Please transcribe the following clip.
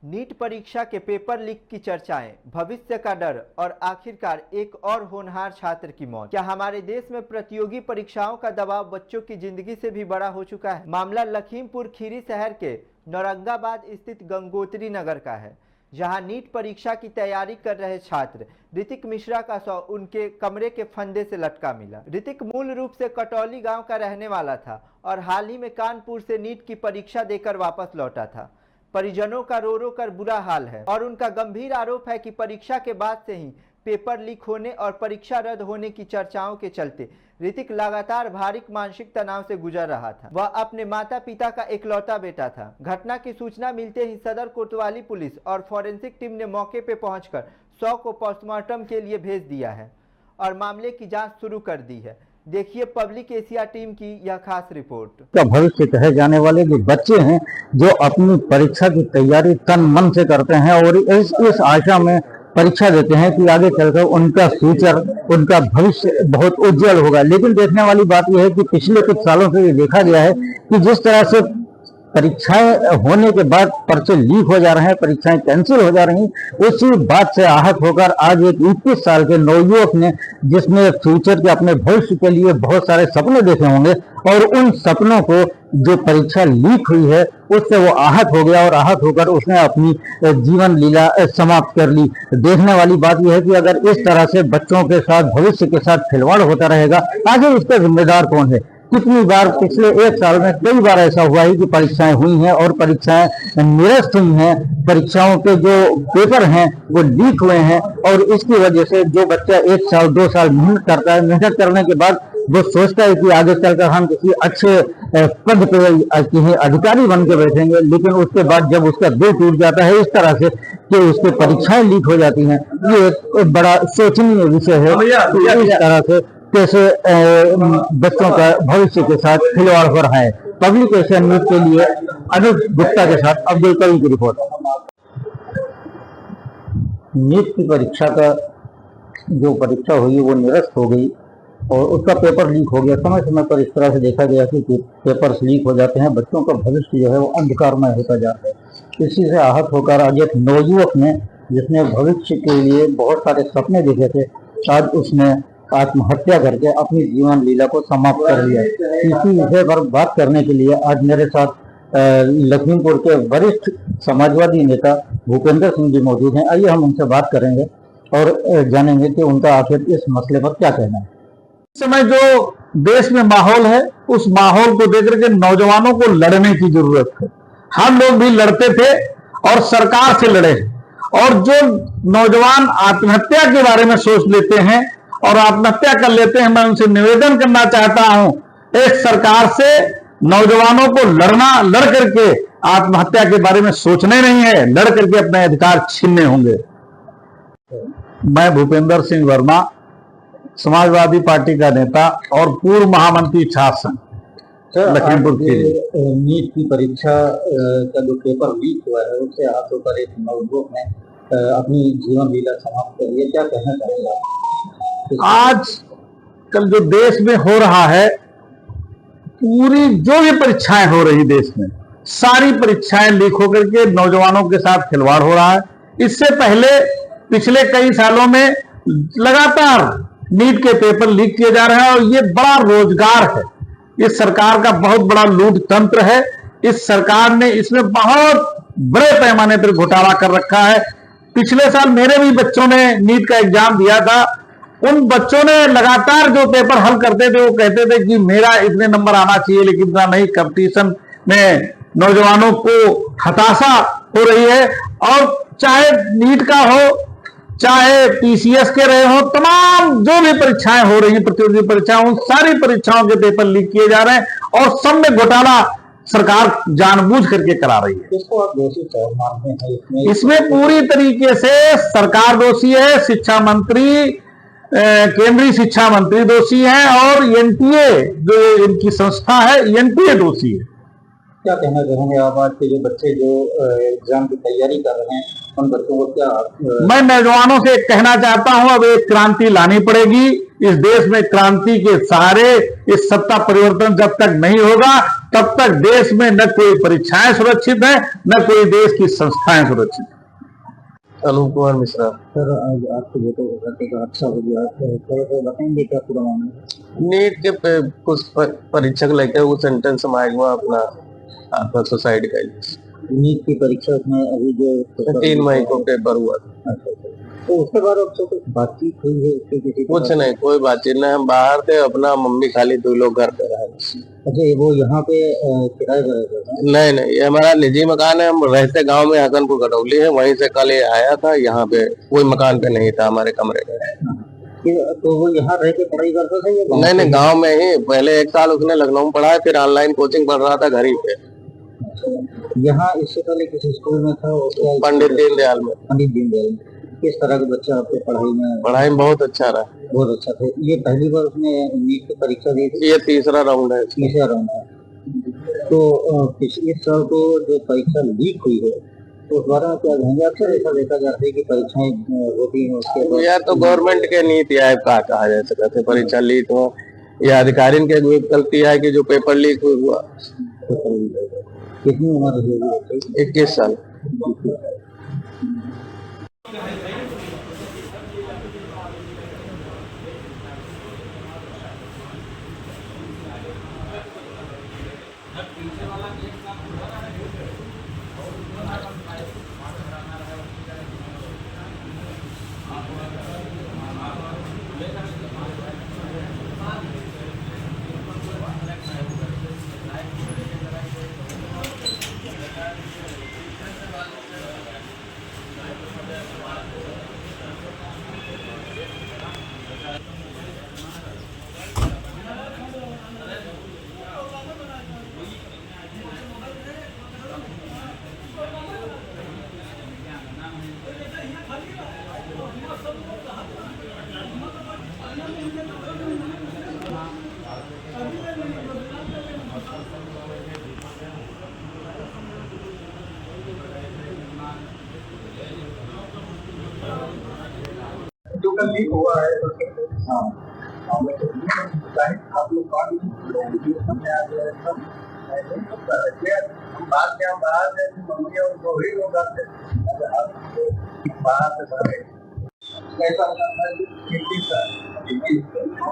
NEET परीक्षा के paper leak की चर्चाएं, भविष्य का डर और आखिरकार एक और होनहार छात्र की मौत। क्या हमारे देश में प्रतियोगी परीक्षाओं का दबाव बच्चों की जिंदगी से भी बड़ा हो चुका है? मामला लखीमपुर खीरी शहर के नौरंगाबाद स्थित गंगोत्री नगर का है, जहां नीट परीक्षा की तैयारी कर रहे छात्र ऋतिक मिश्रा का शव उनके कमरे के फंदे से लटका मिला। ऋतिक मूल रूप से कटौली गांव का रहने वाला था और हाल ही में कानपुर से नीट की परीक्षा देकर वापस लौटा था। परिजनों का रो रो कर बुरा हाल है और उनका गंभीर आरोप है कि परीक्षा के बाद से ही पेपर लीक होने और परीक्षा रद्द होने की चर्चाओं के चलते ऋतिक लगातार भारी मानसिक तनाव से गुजर रहा था। वह अपने माता पिता का इकलौता बेटा था। घटना की सूचना मिलते ही सदर कोतवाली पुलिस और फॉरेंसिक टीम ने मौके पर पहुंचकर शव को पोस्टमार्टम के लिए भेज दिया है और मामले की जांच शुरू कर दी है। देखिए पब्लिक एशिया टीम की यह खास रिपोर्ट। का भविष्य कहे जाने वाले जो बच्चे हैं, जो अपनी परीक्षा की तैयारी तन मन से करते हैं और इस आशा में परीक्षा देते हैं कि आगे चलकर उनका फ्यूचर, उनका भविष्य बहुत उज्जवल होगा। लेकिन देखने वाली बात यह है कि पिछले कुछ सालों से ये देखा गया है कि जिस तरह से परीक्षाएं होने के बाद पर्चे लीक हो जा रहे हैं, परीक्षाएं कैंसिल हो जा रही हैं, उसी बात से आहत होकर आज एक 21 साल के नवयुवक ने, जिसने फ्यूचर के अपने भविष्य के लिए बहुत सारे सपने देखे होंगे और उन सपनों को जो परीक्षा लीक हुई है उससे वो आहत हो गया और आहत होकर उसने अपनी जीवन लीला समाप्त कर ली। देखने वाली बात यह है कि अगर इस तरह से बच्चों के साथ, भविष्य के साथ खिलवाड़ होता रहेगा, आगे इसका जिम्मेदार कौन है? कितनी बार पिछले एक साल में कई बार ऐसा हुआ है कि परीक्षाएं हुई हैं और परीक्षाएं निरस्त हुई हैं, परीक्षाओं के जो पेपर हैं वो लीक हुए हैं और इसकी वजह से जो बच्चा 1 साल 2 साल मेहनत करता है, मेहनत करने के बाद वो सोचता है कि आगे चलकर हम किसी अच्छे पद पे किसी अधिकारी बन के बैठेंगे, लेकिन उसके बाद जब उसका दिल टूट जाता है इस तरह से कि उसकी परीक्षाएं लीक हो जाती हैं, ये एक बड़ा सोचनीय विषय है। इस तरह से कैसे बच्चों का भविष्य के साथ खिलवाड़ हो रहा है। पब्लिक एशिया न्यूज के लिए अनुज गुप्ता के साथ अब्दुल करीम की रिपोर्ट। नीट की परीक्षा का जो परीक्षा हुई वो निरस्त हो गई और उसका पेपर लीक हो गया। समय समय पर इस तरह से देखा गया कि पेपर्स लीक हो जाते हैं, बच्चों का भविष्य जो है वो अंधकारमय होता जाता है। इसी से आहत होकर आज एक नवयुवक ने, जिसने भविष्य के लिए बहुत सारे सपने देखे थे, आज उसने आत्महत्या करके अपनी जीवन लीला को समाप्त कर लिया। इसी विषय पर बात करने के लिए आज मेरे साथ लखीमपुर के वरिष्ठ समाजवादी नेता भूपेंद्र सिंह जी मौजूद हैं। आइए हम उनसे बात करेंगे और जानेंगे कि उनका आखिर इस मसले पर क्या कहना है। इस समय जो देश में माहौल है, उस माहौल को देख के नौजवानों को लड़ने की जरूरत है। हम लोग भी लड़ते थे और सरकार से लड़े और जो नौजवान आत्महत्या के बारे में सोच लेते हैं और आत्महत्या कर लेते हैं, मैं उनसे निवेदन करना चाहता हूं, इस सरकार से नौजवानों को लड़ करके आत्महत्या के बारे में सोचने नहीं है, लड़ करके अपने अधिकार छीनने होंगे। मैं भूपेंद्र सिंह वर्मा, समाजवादी पार्टी का नेता और पूर्व महामंत्री छात्र संघ लखीमपुर खीरी। नीट की परीक्षा का जो पेपर लीक हुआ है उससे आहत होकर एक नवयुवक ने अपनी जीवन लीला समाप्त कर लिया, क्या कहना चाहेंगे? आज कल जो देश में हो रहा है, पूरी जो भी परीक्षाएं हो रही देश में, सारी परीक्षाएं लीक होकर के नौजवानों के साथ खिलवाड़ हो रहा है। इससे पहले पिछले कई सालों में लगातार नीट के पेपर लीक किए जा रहे हैं और ये बड़ा रोजगार है। इस सरकार का बहुत बड़ा लूट तंत्र है। इस सरकार ने इसमें बहुत बड़े पैमाने पर घोटाला कर रखा है। पिछले साल मेरे भी बच्चों ने नीट का एग्जाम दिया था। उन बच्चों ने लगातार जो पेपर हल करते थे वो कहते थे कि मेरा इतने नंबर आना चाहिए, लेकिन इतना नहीं। कंपटीशन में नौजवानों को हताशा हो रही है और चाहे नीट का हो, चाहे पीसीएस के रहे हो, तमाम जो भी परीक्षाएं हो रही हैं, प्रतियोगी परीक्षाएं, उन सारी परीक्षाओं के पेपर लीक किए जा रहे हैं और सब में घोटाला सरकार जानबूझ करके करा रही है। किसको आप दोषी मानते हैं? इसमें पूरी तरीके से सरकार दोषी है, शिक्षा मंत्री, केंद्रीय शिक्षा मंत्री दोषी है और एनटीए जो इनकी संस्था है, एनटीए दोषी है। क्या कहना चाहेंगे आप? आज के जो बच्चे जो एग्जाम की तैयारी कर रहे हैं उन बच्चों को क्या? मैं नौजवानों से कहना चाहता हूं, अब एक क्रांति लानी पड़ेगी। इस देश में क्रांति के सहारे इस सत्ता परिवर्तन जब तक नहीं होगा तब तक देश में न कोई परीक्षाएं सुरक्षित है न कोई देश की संस्थाएं सुरक्षित है। अनूप कुमार मिश्रा। सर, आज आपके बेटे को करने का अच्छा हो गया, थोड़ा सा बताएंगे क्या पूरा मामला? नीट के कुछ परीक्षक लेके वो सेंट्रल समाज में अपना आपका सुसाइड कर लिया। नीट की परीक्षा में अभी जो 3 मई को पेपर हुआ था। अच्छा, तो उसके बाद आपसे कुछ बातचीत हुई है उसके किसी के कुछ साथ? नहीं, कोई बातचीत नहीं। हम बाहर थे, अपना मम्मी खाली 2 लोग घर पे रहे। अच्छा, ये वो यहाँ पे किराए पर रहता था? नहीं नहीं, ये हमारा निजी मकान है। हम रहते गांव में हसनपुर कटौली है, वहीं से कल ये आया था। यहाँ पे कोई मकान पे नहीं था, हमारे कमरे में। तो वो यहाँ रह के पढ़ाई करता था या नहीं नहीं, गांव में ही। पहले 1 साल उसने लखनऊ में पढ़ा, फिर ऑनलाइन कोचिंग पढ़ रहा था घर ही पे। यहाँ इससे पहले किसी स्कूल में था? पंडित दीनदयाल में। पंडित दीनदयाल में। किस तरह का बच्चा आपके पढ़ाई में बहुत अच्छा रहा। बहुत अच्छा था। ये पहली बार उसने नीट की परीक्षा दी थी? ये तीसरा राउंड है। तीसरा राउंड था। तो पिछले साल को जो परीक्षा लीक हुई है तो उस बारे में क्या कहेंगे? अक्सर ऐसा देखा जाता है कि परीक्षाएं होती हैं उसके बाद या तो गवर्नमेंट के नीति आयोग का कहा जा सकता है परीक्षा लीक हो, या अधिकारी के गलती है कि जो पेपर लीक हुआ। कितनी उम्र है? 21 साल। जो कल लीक हुआ है तो हाँ आप लोग सामने आ गए सब ऐसे ही सब हम बाहर से मम्मी और 2 ही लोग आते बाहर से सारे कैसा